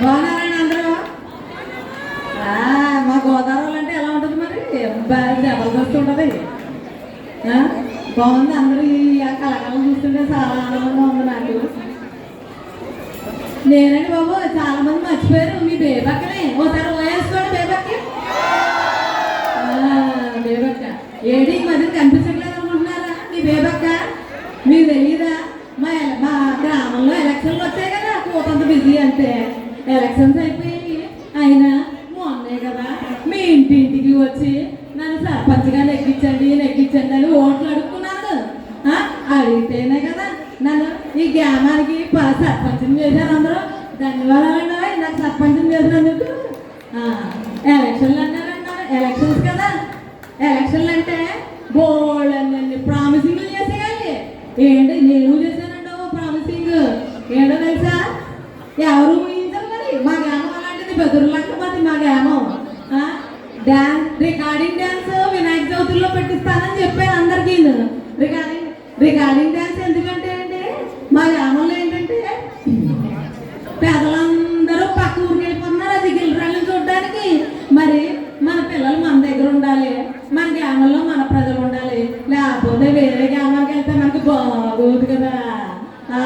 బాగున్నారండి అందరూ? మా గోదావరి అంటే ఎలా ఉంటుంది మరి? బాగా జబర్దస్త్ ఉంటుంది. బాగుంది. అందరూ ఈ కళాకాలం చూస్తుంటే చాలా ఆనందంగా ఉంది నాకు. నేనండి బాబు, చాలా మంది మర్చిపోయారు మీ బేబక్కనే. ఒకసారి ఓయేసుకోండి బేబక్కి. బేబక్క ఏడి ఈ మధ్య కనిపించట్లేదు అనుకుంటున్నారా? మీ బేబక్క మీకు తెలియదా? మా గ్రామంలో ఎలక్షన్లు వచ్చాయి కదా, కోతంత బిజీ అంతే. ఎలక్షన్స్ అయిపోయి అయినా మొన్నే కదా మీ ఇంటింటికి వచ్చి నన్ను సర్పంచ్గా నెగ్గించండి అని ఓట్లు అడుక్కున్నాను. అడిగితేనే కదా నన్ను ఈ గ్రామానికి సర్పంచ్ని చేశారు అందరూ. ధన్యవాదాలండి నాకు సర్పంచ్ని చేసినందుకు. ఎలక్షన్లు అన్నారన్నారు. ఎలక్షన్స్ కదా, ఎలక్షన్లు అంటే బోల్డ్ అన్ని ప్రామిసింగ్లు చేసేయాలి. ఏంటి నేను చేశానండి ప్రామిసింగ్. ఏంటో తెలుసా? ఎవరు ఊహించారు మరి? మా గ్రామం అలాంటిది, బెదురులక్కమాది మా గ్రామం. రికార్డింగ్ డ్యాన్స్ వినాయక చవితిలో పెట్టిస్తానని చెప్పాను అందరికీ. రికార్డింగ్ డ్యాన్స్ ఎందుకంటే అంటే మా గ్రామంలో ఏంటంటే పేదలందరూ పక్క ఊరికి వెళ్ళిపోతున్నారు అది గిల్రాళ్ళని చూడడానికి. మరి మన పిల్లలు మన దగ్గర ఉండాలి, మన గ్రామంలో మన ప్రజలు ఉండాలి. లేకపోతే వేరే గ్రామానికి వెళ్తే మనకు బాగోదు కదా.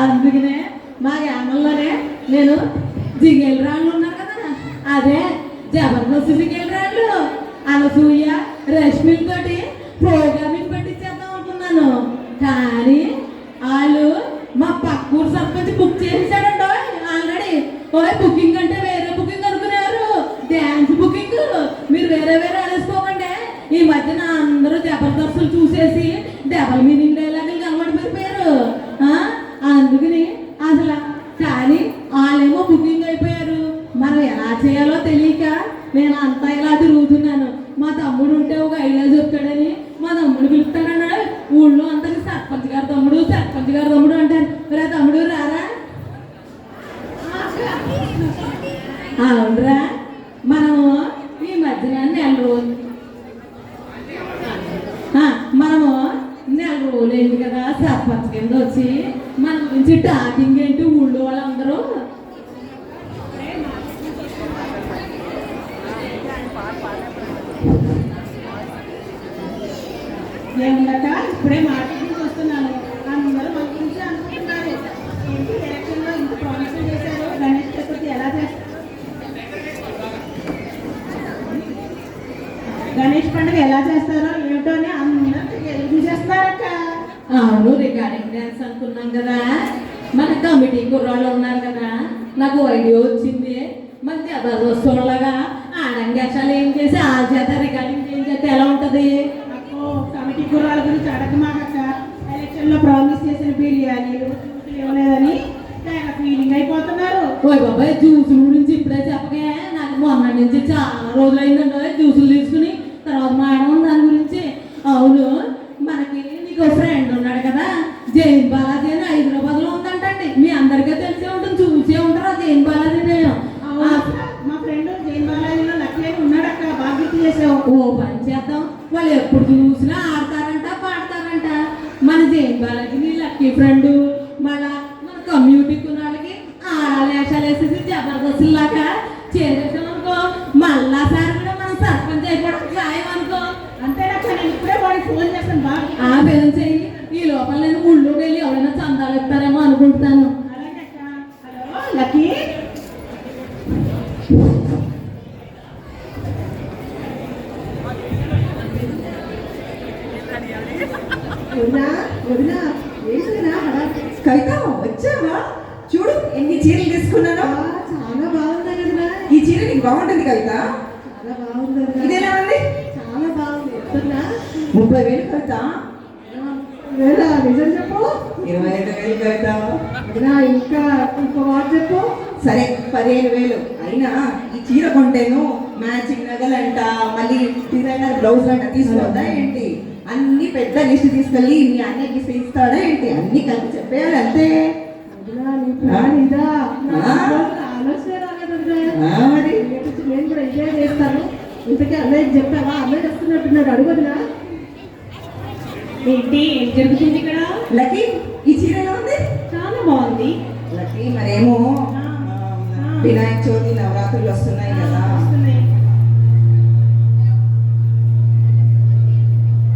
అందుకనే మా గ్రామంలోనే నేను జిగేల్ రాళ్ళు ఉన్నారు కదా, అదే జబర్దస్త్ జిగేల్ రాళ్ళు అనసూయ రష్మితోటి ప్రోగ్రామింగ్ పెట్టించేద్దాం అనుకున్నాను. కానీ వాళ్ళు మా పక్కూరు సర్పంచ్ బుక్ చేసేసాడండి ఆల్రెడీ. బుకింగ్ అంటే వేరే బుకింగ్ అనుకున్నారు, డ్యాన్స్ బుకింగ్. మీరు వేరే అనేసుకోకండి. ఈ మధ్యన అందరూ జబర్దస్తులు చూసేసి డబల్ మీనింగ్ డైలాగులు అలవాటు పడిపోయారు. అందుకని అసలు కానీ వాళ్ళేమో బుకింగ్ అయిపోయారు. మనం ఎలా చేయాలో తెలియక నేను అంతా ఇలా తిరుగుతున్నాను. మా తమ్ముడు ఉంటే ఒక ఐడియా చెప్తాడని మా తమ్ముడు పిలుస్తాడన్నాడు. ఊళ్ళో అంతకి సర్పంచ్ గారు తమ్ముడు అంటారు. రా తమ్ముడు రారా. అవునరా, మనము ఈ మధ్యన నెల రోజులు ఏంటి కదా సర్పంచ్ కింద వచ్చి మన గురించి టాకింగ్ ఏంటి ఊళ్ళో వాళ్ళందరూ. ఏముందట ఇప్పుడే మార్కెటింగ్ వస్తున్నాను. అందరూ మన గురించి అనుకుంటున్నారు. ఏంటి ఎలక్షన్లో ఇంత ప్రామిషన్ చేశారు, గణేష్ చతుర్థి ఎలా చేస్తారు, గణేష్ పండుగ ఎలా చేస్తారో ఏమిటో అని అందరూ ఎదురు చేస్తున్నారక్క. అవును, రికార్డింగ్ డ్యాన్స్ అనుకున్నాం కదా. మన కమిటీ కుర్రాళ్ళు ఉన్నారు కదా, నాకు ఐడియా వచ్చింది. మన జబర్దస్తోళ్ళగా ఆడంగేషాలు ఏం చేసి ఆ చేత రికార్డింగ్ ఏం చేస్తే ఎలా ఉంటుంది? కమిటీ కుర్రాల గురించి అడగమాక. ఎలక్షన్లో ప్రామిస్ చేసిన బిర్యానీలు ఇవ్వలేదని ఫీలింగ్ అయిపోతున్నారు. ఓయ్ బాబాయ్, జ్యూసుల గురించి ఇప్పుడే చెప్పకే. నాకు మొన్న నుంచి చాలా రోజులు అయిందండి జ్యూసులు తీసుకుని. తర్వాత మాడడం దాని గురించి. అవును, మనకి నీకు ఫ్రెండ్ ఉన్నాడు కదా జైన్ బాలాజీ అని హైదరాబాద్లో ఉందంటండి. మీ అందరికీ తెలిసే ఉంటుంది, చూసే ఉంటారు జైన్ బాలాజీ. మా ఫ్రెండ్ జైన్ బాలాజీలో లక్కీ అని ఉన్నాడక్క. బాగా గుర్తు చేసావు. ఓ పని చేద్దాం, వాళ్ళు ఎప్పుడు చూసినా ఆడతారంట పాడతారంట. మన జైన్ బాలాజీని లక్కీ ఫ్రెండ్ మళ్ళా మన కమ్యూనిటీకి ఉన్న వాళ్ళకి ఆడాలేషాలు వేసేసి జబర్దస్తులాగా చేసేసాం అనుకో, మళ్ళా సార్ కూడా మనం సర్పంచ్ అయిపోవడం ఖాయం అనుకో. అంతేనాక నేను ఇప్పుడే వాడికి ఫోన్ చేస్తాను. బాగా ఫోన్ చెయ్యి. ఈ లోపల నేను ఊళ్ళోకి వెళ్ళి ఎవరైనా చందాలు ఇస్తారేమో అనుకుంటున్నాను. హలో లక్కీ, కవిత వచ్చావా? చూడు ఎన్ని చీరలు తీసుకున్నానో. చాలా బాగుంది కదా ఈ చీర. నీకు బాగుంటుంది కవిత. చాలా బాగుంది. ఇది ఎలా ఉంది? చాలా బాగుంది. 30,000 కవిత. నిజం చెప్పు. 25,000 కవిత. ఇంకా ఇంకో మాట చెప్పు. సరే 15,000. అయినా ఈ చీర కొంటేను మ్యాచింగ్ నగలంట, మళ్ళీ డిజైనర్ బ్లౌజ్ అంట తీసుకోవద్దా ఏంటి? అన్ని పెద్ద లిస్ట్ తీసుకెళ్ళి మీ అన్నయ్యకి ఇస్తాడా ఏంటి? అన్ని కలిపి చెప్పేయాలి అంతే. మరి నేను కూడా ఎంజాయ్ చేస్తాను. ఇంతకీ అన్నయ్యకి చెప్పావా? అన్నయ్య వస్తున్నట్టున్నాడు, అడుగుదినా ఏంటి ఏం జరుగుతుంది ఇక్కడ? లక్కీ, ఈ చీర ఎలా ఉంది? చాలా బాగుంది. లక్కీ, మరేమో వినాయక చవితి నవరాత్రులు వస్తున్నాయి కదా. వస్తున్నాయి.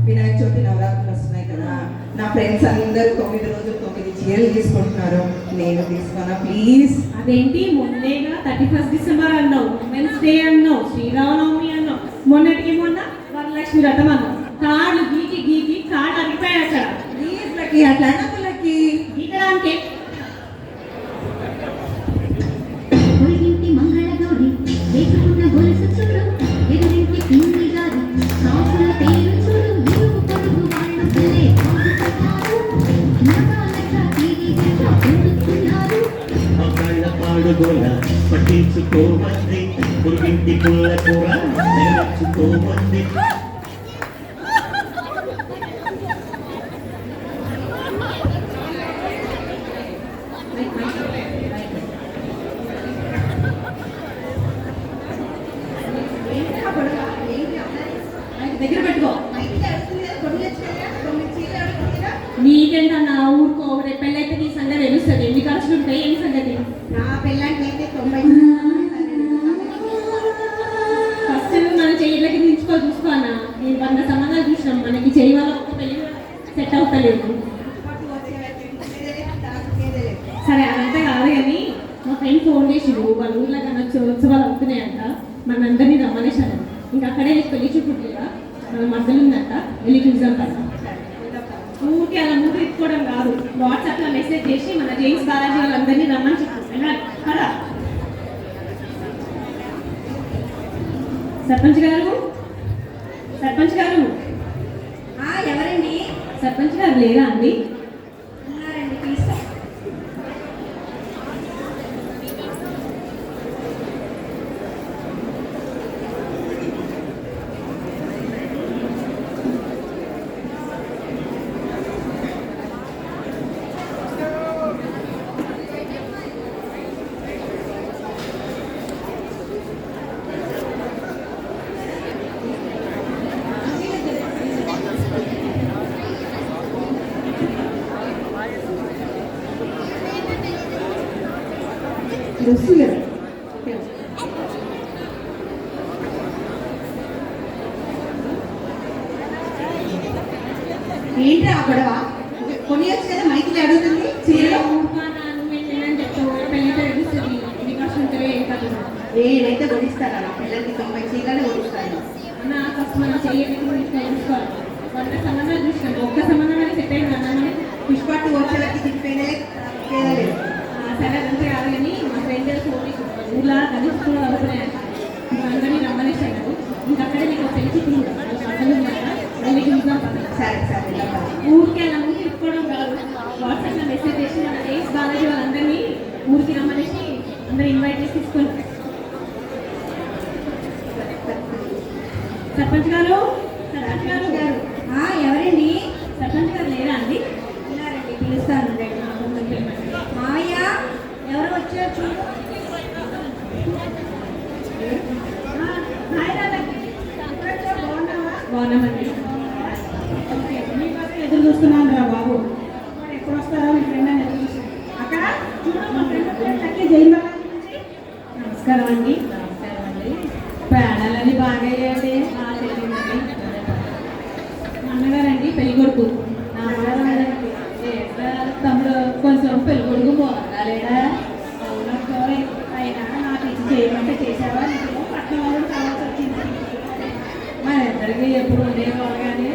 వినాయక చవితి నవరాత్రులు వస్తున్నాయి కదా. నా ఫ్రెండ్స్ అందరూ 9 రోజులు 9 చీరలు తీసుకుంటున్నారు. నేను తీసుకున్నా ప్లీజ్. అదేంటి మొన్నేగా 31 డిసెంబర్ అన్నావు, ఉమెన్స్ డే అన్నావు, శ్రీరామనవమి అన్నావు, మొన్నటికి మొన్న వరలక్ష్మి వ్రతం అన్నావు. కాళ్ళు గీకి గీకి కాళ్ళు అరిగిపోయాయి అక్కడ. ప్లీజ్ లకి అట్లా అనకులకి. గీకడానికి పొరిగింటి మంగళగౌరి వేసుకున్న గొలుసు చూడు, ఎదురింటి పిండి గారు సాసుల పేరు చూడు, ఇరుగు పొరుగు వాళ్ళు భలే బాగుతున్నారు, నగాలట తీరి గట్ట పొందుతున్నారు. పాడుగోల పట్టించుకోమంది, పురుగింటి పుల్ల కూర నెరవేర్చుకోమంది. దగ్గర పెట్టుకో. నీకేంటన్నా ఊరుకో, రేపు పెళ్ళైతే నీ సంగతి తెలుస్తుంది. ఎన్ని ఖర్చులు ఉంటాయి ఏమి సంగతి. నా పిల్లలకి అయితే 90 ఫస్ట్ మన చెయ్యిలకి దించుకో చూసుకో అన్న. నేను 100 సంబంధాలు చూసినాం, మనకి చెయ్యి వల్ల ఒక్క పెళ్లి సెట్ అవుతలేదు. సరే అదంతా కాదు కానీ మా ఫ్రెండ్ ఫోన్ చేసిరు, వాళ్ళ ఊర్లో కన్నా ఉత్సవాలు అవుతున్నాయంట, మనందరినీ రమ్మనేశారు. ఇంకా అక్కడే పెళ్లి చూపుట్లేదా మన మధ్యలో ఉందంట, వెళ్ళి చూద్దాం కదా. ఊరికి అలా మూడు ఇచ్చుకోవడం కాదు, వాట్సాప్లో మెసేజ్ చేసి మన జేమ్స్ బాలాజీ వాళ్ళందరినీ రమ్మని చెప్పారు కదా. సర్పంచ్ గారు, సర్పంచ్ గారు, ఎవరండి? సర్పంచ్ గారు లేరా అండి? ఉన్నారండి, తీసుకో. వస్తున్నారు. ఏంటి ఆ గొడవ? కొని వచ్చి కదా మైకిల్ అడుగుతుంది చీరలు. నేనైతే కొనిస్తాను, నా పిల్లలకి 90 చీరలు కొనిస్తాను. సంబంధాలు చూసినాం, ఒక్క సంబంధం అనేది సెట్ అయింది అన్న. పుష్పట్టు వచ్చేలకి తిప్పిపోయినలే కేదలేదు. సరే అదంతా కాదు కానీ మా ఫ్రెండ్ ఊర్లో కలిసి అవుతున్నాయంట, అందరినీ రమ్మనేసాడు. ఇంకా అక్కడే నీకు తెలిసి వెళ్ళి చూద్దాం. సరే సరే ఊరికి అలా ముందు ఇప్పుకోవడం కాదు, వాట్సాప్లో మెసేజ్ చేసి మన జేమ్స్ బాలాజీ వాళ్ళందరినీ ఊరికి రమ్మనేసి అందరూ ఇన్వైట్ చేసి తీసుకున్నాం. సర్పంచ్ గారు, సర్పంచ్ గారు గారు ఎవరండి? సర్పంచ్ గారు లేరా అండి? ఉన్నారండి, పిలుస్తాను. మావయ్య ఎవరు వచ్చారు చూడు. బాగున్నామండి. ఎదురు చూస్తున్నాను రా బాబు, ఎప్పుడు వస్తారో మీ ఫ్రెండ్ అని ఎదురు చూస్తున్నాను. అక్కడ చూడు మా ఫ్రెండ్ జైన్ బాలాజీ నుంచి. నమస్కారం అండి. నమస్కారం అండి. పేడాలని బాగా అయ్యాయండి. మా అన్నగారండి పెళ్లి కొడుకు. తమ్ముడు కొంచెం పెళ్లి కొడుకు బాగాలేడా? అయినా నాకు ఇది చేయమంటే చేసావా? నీకు పట్టణం వాళ్ళు కావాల్సి వచ్చింది. మన ఇద్దరికి ఎప్పుడు ఉండేవాళ్ళు కానీ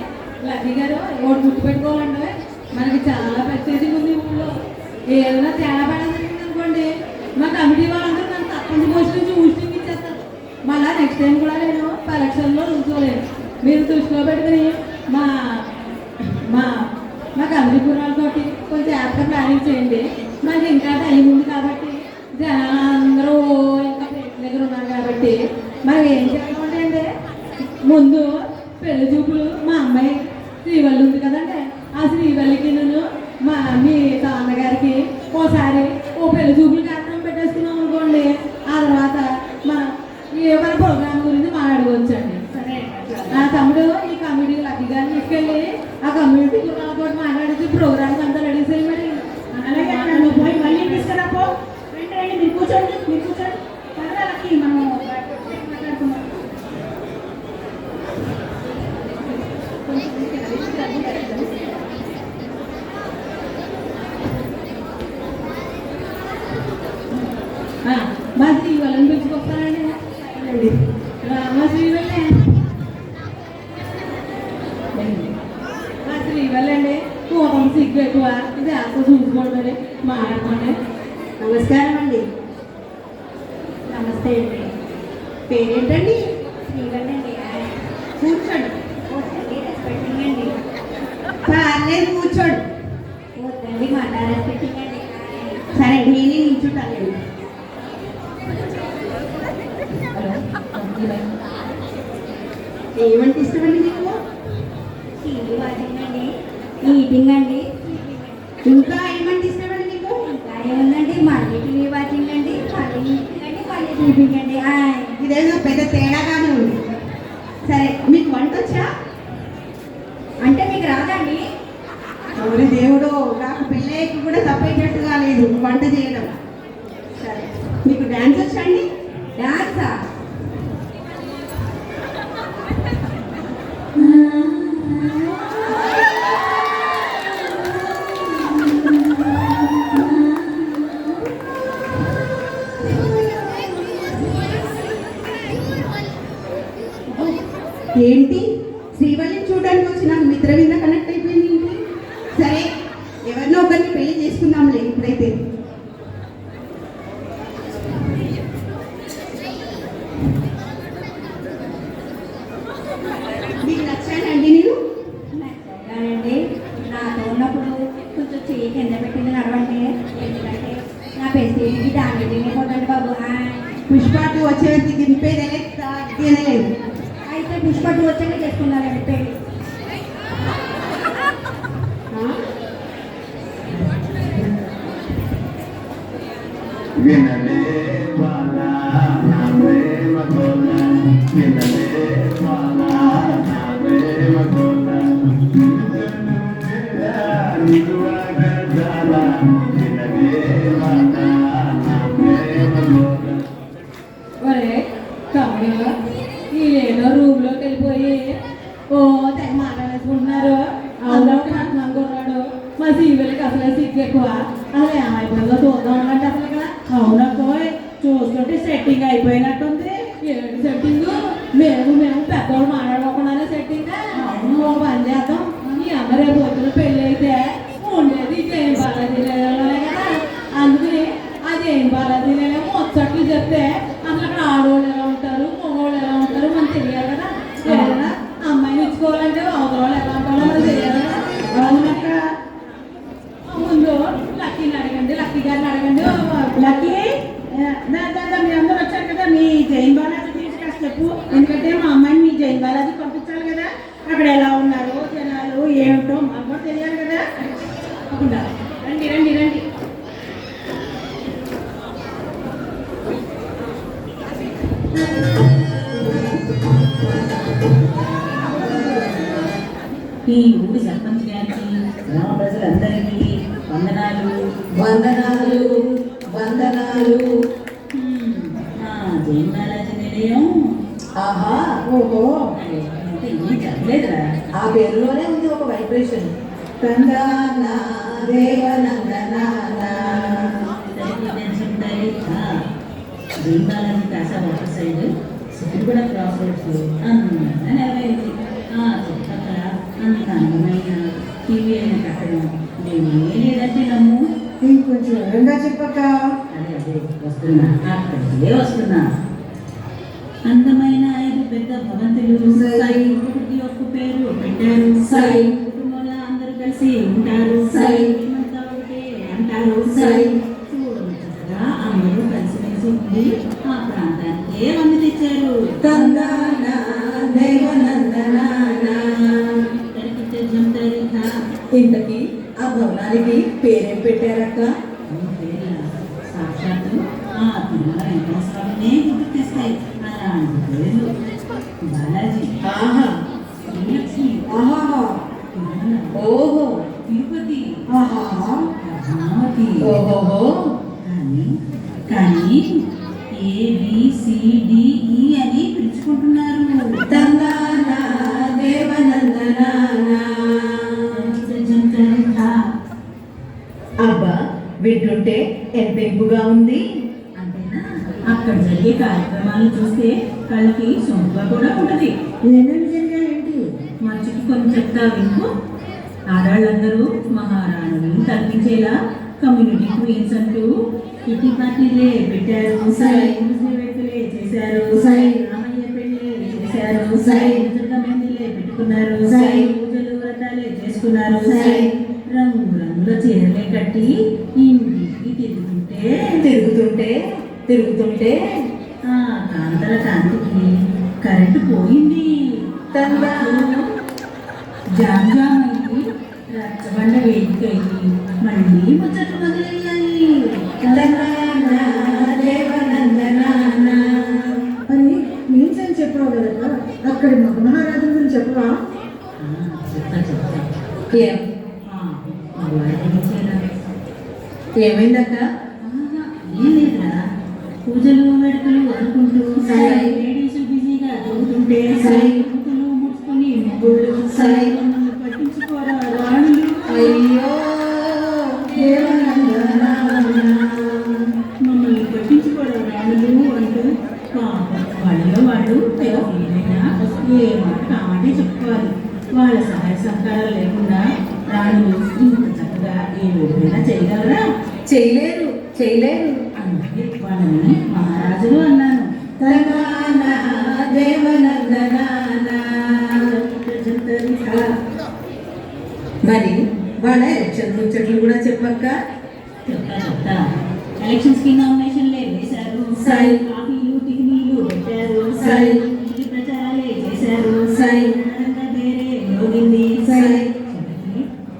లక్ష్మి గారు ఒకటి గుర్తుపెట్టుకోవాలండి, మనకి చాలా ప్రత్యేకత ఉంది ఊళ్ళో. ఏదైనా తేడా పడేది అనుకోండి, మా కమిటీ వాళ్ళందరూ నన్ను తప్పని పోస్ట్ నుంచి ఊస్టింగ్ ఇచ్చేస్తారు. మళ్ళీ నెక్స్ట్ టైం కూడా నేను పరీక్షల్లో ఉంచుకోలేను. మీరు దృష్టిలో పెట్టుకుని మా మా మా కమిటీ కుర్రాలతోటి కొంచెం యాప్గా ప్లానింగ్ చేయండి. మాకు ఇంకా టైం ఉంది కాబట్టి, జనాలు అందరూ ఇంకా ప్లేట్ దగ్గర ఉన్నారు కాబట్టి మనం ఏం చెప్పాలంటే అంటే ముందు పెళ్లి చూపులు మా అమ్మాయి శ్రీవల్లి ఉంది కదండి, ఆ శ్రీవల్లికి నేను మీ తాన్నగారికి ఓసారి ఓ పెళ్లి చూపులు కార్యక్రమం పెట్టేసుకున్నాం అనుకోండి. ఆ తర్వాత మనం మన ప్రోగ్రామ్ గురించి మాట్లాడుకోవచ్చండి. సరే ఆ తమ్ముడు ఈ కమిటీ లక్కీ గారిని తీసుకెళ్ళి ఆ కమ్యూనిటీ కూడా మాట్లాడేసి ప్రోగ్రామ్ అంతా రెడీ చేయమని. అలాగే నువ్వు పోయి మళ్ళీ తీసుకురాపో. రండి రండి, మీరు కూర్చోండి, మీరు కూర్చోండి. మా శ్రీవల్లని పిలుచుకొస్తానండి. మా శ్రీవల్లే మా శ్రీవల్లండి. కోపం సిగ్గు ఎక్కువ. ఇది అసలు చూసుకోవడం మాట్లాడుకోండి. నమస్కారం అండి. నమస్తే అండి. పేరేంటండి? శ్రీవల్లండి. కూర్చోండి. వద్దండి, రెస్పెక్టింగ్ అండి. పర్లేదు కూర్చోండి. వద్దండి, మాట రెస్పెక్టింగ్ అండి. సరే నేనే నిల్చుంటాను. ఏమంటే ఇష్టమండి మీకు? టీవీ వాచింగ్ అండి. ఈటింగ్ అండి. ఇంకా ఏమంటే ఇష్టమండి మీకు? ఇంకా ఏముందండి, మళ్ళీ టీవీ వాచింగ్ అండి, మళ్ళీ ఈటింగ్ అండి, మళ్ళీ స్లీపింగ్ అండి. ఇదేదో పెద్ద తేడాగానే ఉంది. సరే మీకు వంట వచ్చా? అంటే మీకు రాదండి? ఎవరి దేవుడు, నాకు పెళ్ళయ్యకి కూడా తప్పేటట్టుగా లేదు వంట చేయడం. సరే మీకు డ్యాన్స్ వచ్చా అండి? డాన్సా? ఏంటి శ్రీవల్లిని చూడడానికి వచ్చి నాకు మిత్రవింద కనెక్ట్ అయిపోయింది ఏంటి? సరే ఎవరినో ఒకరిని పెళ్లి చేసుకుందాంలే ఇప్పుడైతే. మీకు నచ్చానండి నేను? నచ్చానండి. నాతో ఉన్నప్పుడు కొంచెం చెయ్యి కింద పెట్టింది నడవండి. ఎందుకంటే నా పెస్టేజ్కి డామేజ్ అయిపోతుంది బాబు. పుష్పాటు వచ్చేది దింపేదే లేదు. అయితే పుష్పట్టు వచ్చాక చేసుకున్నారండి పెళ్ళి. వినలే వాలా నా ప్రేమ గోల, వినలే వాలా నా ప్రేమ గోల, నిలువగజాల, వినలే వాలా నా ప్రేమ గోల. ఒరే తమ్ముడు, వీళ్ళేదో రూమ్లోకి వెళ్ళిపోయి తెగ మాట్లాడేసుకుంటున్నారు. అందులో కట్నం కొన్నాడు. మా సీవెలకి అసలే సిగ్గు ఎక్కువ. అసలు ఏమైపోయిందో చూద్దాం అంటే అసలు ఇక్కడ అవునక్కో, చూస్తుంటే సెట్టింగ్ అయిపోయినట్టుంది. ఏంటి సెట్టింగ్? మేము పెద్దవాళ్ళు మాట్లాడుకోకుండానే సెట్టింగ్. ఒక పని చేద్దాం. ఈ అమ్మ రేపు పొద్దున పెళ్ళి అయితే ఉండేది జైన్ బాలాజీ లేదనే కదా. అందుకని ఆ జైన్ బాలాజీ లేదో ముచ్చట్లు చెప్తే అసలు అక్కడ ఆడవాళ్ళు ఎలా ఉంటారు, మగవాళ్ళు ఎలా ఉంటారు మనకు తెలియాలి కదా. ఏదైనా అమ్మాయిని ఇచ్చుకోవాలంటే అవతల ఎలా ఉంటారో మనకు తెలియాలి కదా. అవునక్క. ముందు లక్కీని అడగండి, లక్కీ గారిని అడగండి. లక్కీ, దాదా మీ అందరూ వచ్చారు కదా, మీ జైన్ బాలాజీ తీసుకొచ్చి చెప్పు. ఎందుకంటే మా అమ్మాయిని మీ జైన్ బాలాజీ పంపించాలి కదా. అక్కడ ఎలా ఉన్నారు జనాలు ఏమిటో మాకు కూడా తెలియాలి కదా. తప్పకుండా రండి రండి రండి. ఈ ఊరి సర్పంచ్ గారికి, గ్రామ ప్రజలందరికీ వందనాలు. వందనాలు వందనాలు. మా జైన్ బాలాజీ నిలయం ఆహా, ఓహో, అంటే ఏం చెప్పలేదురా. ఆ పేరులోనే ఉంది ఒక వైబ్రేషన్. తందాన దేవనందనాన. Jain Balaji casa water side Siddhiguda cross roads అందంగా నెరవేరింది. ఆ చుట్టుపక్కల అంత అందమైన టీవీ అయిన కట్టడం నేనే లేదంటే నమ్ము. ఇంకొంచెం వివరంగా చెప్పక. అదే వస్తున్నా, అక్కడికే వస్తున్నా. అందమైన 5 పెద్ద భవంతులు, సై. ఒకటి ఒక్క పేరు పెట్టారు, సై. కుటుంబంలో అందరూ కలిసి ఉంటారు, సై. మేమంతా ఒకటే అంటారు, సై. చూడముచ్చటగా అందరూ కలిసిమెలిసి ఉండి ఆ ప్రాంతానికే వంద తెచ్చారు. తందాన దేవనందనాన. ఇంతకీ ఆ భవనానికి పేరేం పెట్టారక్క? సాక్షాత్తు ఆ తిరుమల వెంకటేశ్వరునే గుర్తుకొస్తాయి అలాంటి పేర్లు. బాలాజీ, ఆహా, శ్రీలక్ష్మి, ఆహా, తిరుమల, ఓహో, తిరుపతి, ఆహా, పద్మావతి. ఓహోహో. కానీ ABCDE అని పిలుచుకుంటున్నారు. తందాన దేవనందనాన. అబ్బా, వింటుంటే ఎంత ఇంపుగా ఉంది. అంతేనా? అక్కడ జరిగే కార్యక్రమాలను చూస్తే కళ్ళకి సొంపుగా కూడా ఉంటుంది. ఏమేమి జరిగాయేంటి? మంచికి కొన్ని చెప్తా వింటూ ఆడవాళ్ళందరూ మహారాణులను కల్పించేలా కమ్యూనిటీ క్వీన్స్ అంటూ కిట్టి పార్టీలే పెట్టారు, వ్యక్తులే చేశారు, రామయ్య పెళ్ళే చేశారు, దుర్గమెందులే పెట్టుకున్నారు, పూజలు వ్రతాలే చేసుకున్నారు, రంగు రంగుల చీరలే కట్టి ఇంటికి తిరుగుతుంటే ఆ కాంతల కాంతికి కరెంటు పోయింది. జామ్ జామ్ అయ్యి రచ్చబండ వేదికయ్యి మళ్ళీ ముచ్చట్లు మొదలయ్యాయి. అని మీన్స్ అని చెప్పావు కదా, అక్కడి మగ మహారాజు గురించి చెప్పవా? ఏం చెప్తా. ఏమైందక్క? ఏం లేదురా, పూజలు వేడుకలు అనుకుంటూ లేడీస్ బిజీగా తిరుగుతుంటే ముక్కులు ముడుచుకుని మొగుళ్ళు పట్టించుకోరా రాణులు. అయ్యో మమ్మల్ని పట్టించుకోరా రాణులు అంటూ వాళ్ళలో వాళ్ళు ఏమైనా ఏ మాట కామాటే చెప్పుకోవాలి. వాళ్ళ సహాయ సహకారాలు లేకుండా రాణులు ఇంత చక్కగా ఏ వేడుకైనా చేయగలరా? చేయలేరు. అందుకే వాళ్ళని మహారాజులు అన్నాను. మరి వాళ్ళ ఎలక్షన్ ముచ్చట్లు కూడా చెప్పక్క. చెప్తా. ఎలక్షన్స్ కి నామినేషన్లే వేశారు, కాఫీలు టిఫినీలు పెట్టారు, ఇంటి ప్రచారాలే చేశారు, వేరే మోగింది.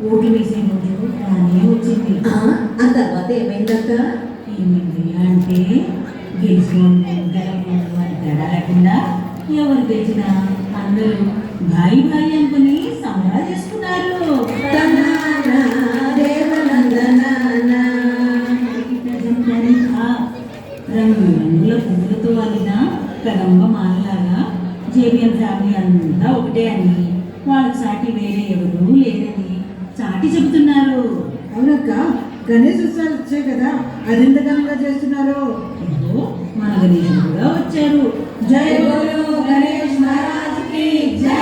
ఓటు వేసే రోజు రానే వచ్చింది. ఆ తర్వాత ఏమైందక్క? ఏమైంది అంటే గెలిచిన వారి తేడా లేకుండా ఎవరు గెలిచినా అందరూ భాయి అనుకుని సంబరాలు చేసుకున్నారు. రంగు రంగుల పువ్వులతో అల్లిన కదంబ మాలలాగా జేబిఎం ఫ్యామిలీ అంతా ఒకటే అని, వాళ్ళకి సాటి వేరే ఎవరూ లేదని చాటి చెబుతున్నారు. అవునక్క, గణేష్ ఉత్సవాలు వచ్చాయి కదా, అది ఎంత ఘనంగా చేస్తున్నారు. ఇదిగో మన గణేష్ కూడా వచ్చారు. జై బోలో గణేష్ మహారాజ్ కి జై.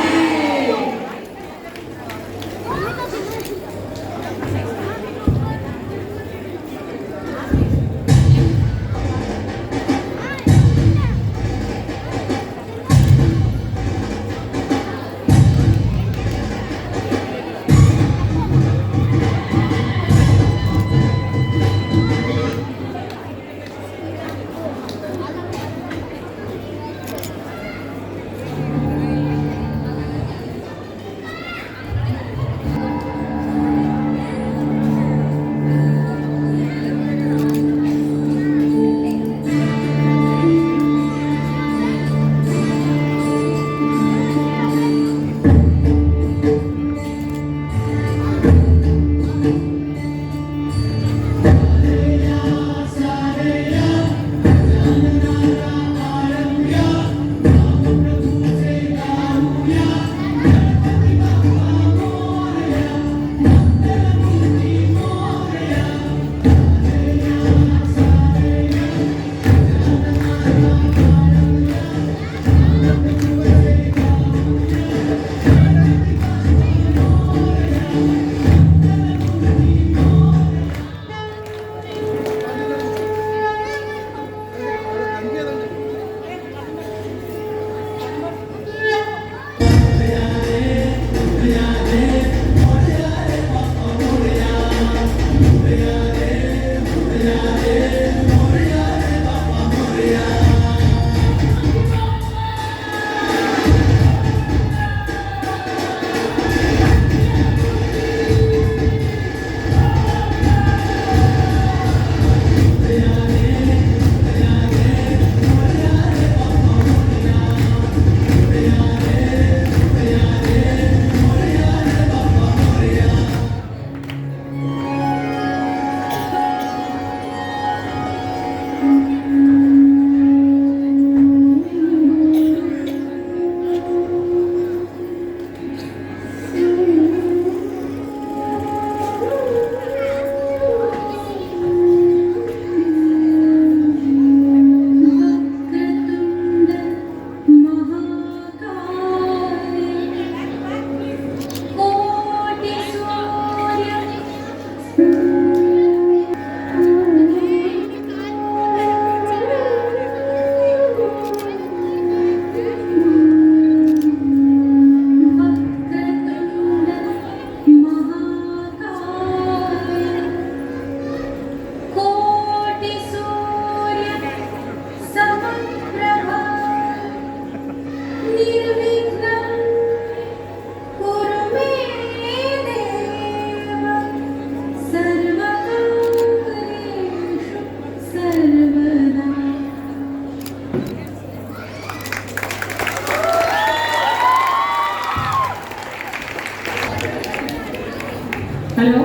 Hello.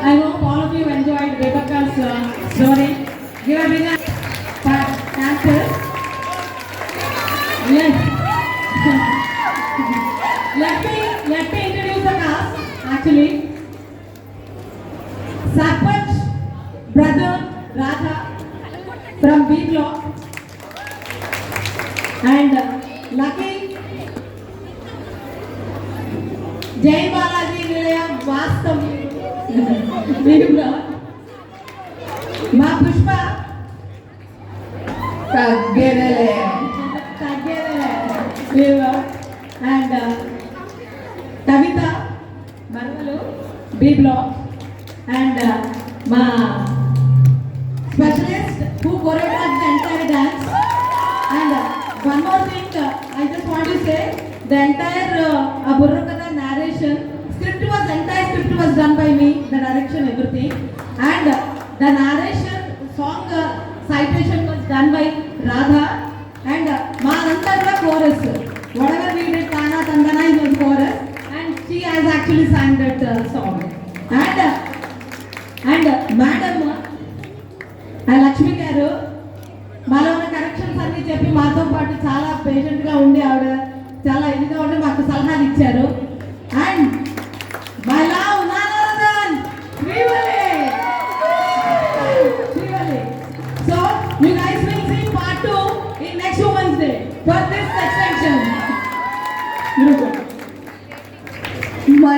I hope all of you enjoyed Rebecca's story. Give a big hand for dancers. Yes. let me introduce the cast. Actually, Sarpanch brother Radha from B block and Lucky Jai Balaji Nilaya Vastav B block. Ma Pushpa తగ్గేదేలే. and Kavita Marvalu B block and ma specialist who choreographed the entire dance and one more thing I just want to say the entire Burrakada narration entire script was done by me, the direction, everything, and the narration song citation was done by Radha and ma antara chorus whatever we did Tana Tandana is was chorus and she has actually sang that song and madam Lakshmi garu మాలో ఉన్న corrections అన్ని చెప్పి మాతో పాటు చాలా పేషెంట్గా ఉండి ఆవిడ చాలా ఇదిగా ఉండి మాకు సలహాలు ఇచ్చారు.